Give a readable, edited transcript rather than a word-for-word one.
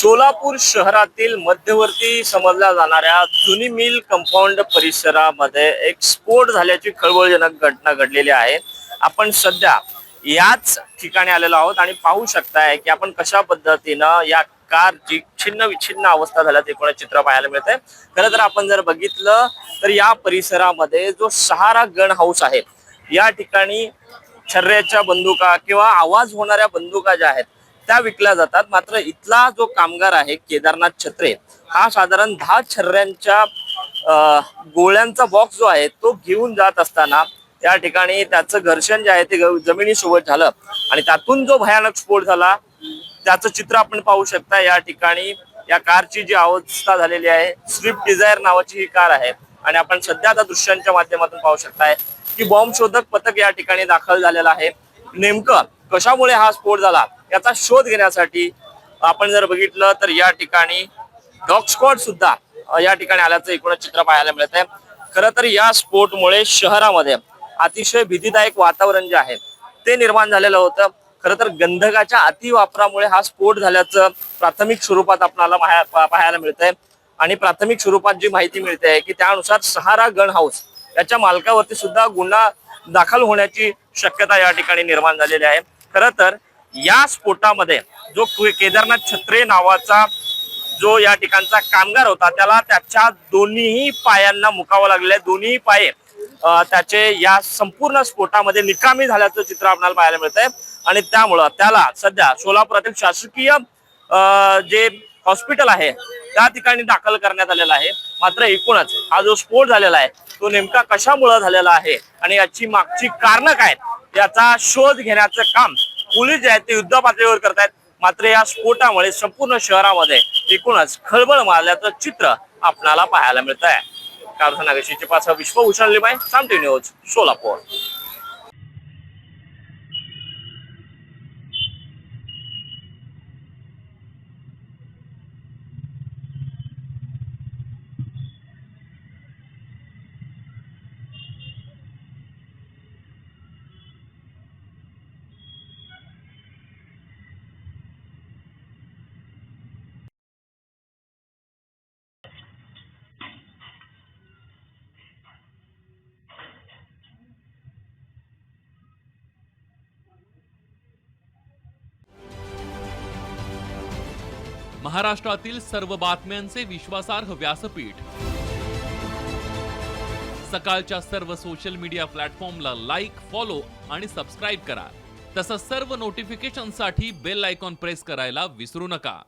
सोलापूर शहरातील मध्यवर्ती समजल्या जाणाऱ्या जुनी मिल कंपाऊंड परिसरामध्ये एक स्फोट झाल्याची खळबळजनक घटना घडलेली आहे। आपण सध्या याच ठिकाणी आलेलो आहोत आणि पाहू शकताय की आपण कशा पद्धतीनं या कारची छिन्न विछिन्न अवस्था झाल्याचं एकूण चित्र पाहायला मिळतंय। खरं तर आपण जर बघितलं तर या परिसरामध्ये जो सहारा गन हाऊस आहे या ठिकाणी छर्र्याच्या बंदुका किंवा आवाज होणाऱ्या बंदुका ज्या आहेत त्या विकल्या जातात। मात्र इथला जो कामगार आहे केदारनाथ छत्रे हा साधारण 10 छर्र्यांच्या गोळ्यांचा बॉक्स जो आहे तो घेऊन जात असताना या ठिकाणी त्याचं घर्षण जे आहे ते जमिनीसोबत झालं आणि त्यातून जो भयानक स्फोट झाला त्याचं चित्र आपण पाहू शकता। या ठिकाणी या कारची जी अवस्था झालेली आहे, स्विफ्ट डिझायर नावाची ही कार आहे आणि आपण सध्या आता दृश्यांच्या माध्यमातून पाहू शकताय की बॉम्ब शोधक पथक या ठिकाणी दाखल झालेलं आहे। नेमकं कशामुळे हा स्फोट झाला याचा शोध घेण्यासाठी आपण जर बघितलं तर या ठिकाणी डॉग स्क्वॉड सुद्धा या ठिकाणी आल्याचं एकूण चित्र पाहायला मिळत आहे। खरं तर या स्फोटमुळे शहरामध्ये अतिशय भीतीदायक वातावरण जे आहे ते निर्माण झालेलं होतं। खरं तर गंधकाच्या अतिवापरामुळे हा स्फोट झाल्याचं प्राथमिक स्वरूपात आपल्याला पाहायला मिळतंय आणि प्राथमिक स्वरूपात जी माहिती मिळते की त्यानुसार सहारा गन हाऊस याच्या मालकावरती सुद्धा गुन्हा दाखल होण्याची शक्यता या ठिकाणी निर्माण झालेली आहे। खरं तर या स्फोटामध्ये जो केदारनाथ छत्रे नावाचा जो या ठिकाणचा कामगार होता त्याला त्याच्या दोन्ही पायांना मुकावं लागले, दोन्ही पाय त्याचे या संपूर्ण स्फोटामध्ये निकामी झाल्याचं चित्र आपल्याला पाहायला मिळतंय आणि त्यामुळं त्याला सध्या सोलापुरातील शासकीय जे हॉस्पिटल आहे त्या ठिकाणी दाखल करण्यात आलेला आहे। मात्र एकूणच हा जो स्फोट झालेला आहे तो नेमका कशामुळे झालेला आहे आणि याची मागची कारणं काय याचा शोध घेण्याचं काम पोलीस जे आहेत ते युद्ध पातळीवर करतायत। मात्र या स्फोटामुळे संपूर्ण शहरामध्ये एकूणच खळबळ मारल्याचं चित्र आपल्याला पाहायला मिळत आहे। कारखानागशीचे पाच विश्वभूषण लिमाय, साम टीव्ही न्यूज, सोलापूर। महाराष्ट्रातील सर्व बातम्यांचे विश्वासार्ह व्यासपीठ, सकाळच्या सर्व सोशल मीडिया प्लॅटफॉर्मला लाईक, फॉलो आणि सबस्क्राईब करा। तसंच सर्व नोटिफिकेशनसाठी बेल आयकॉन प्रेस करायला विसरू नका।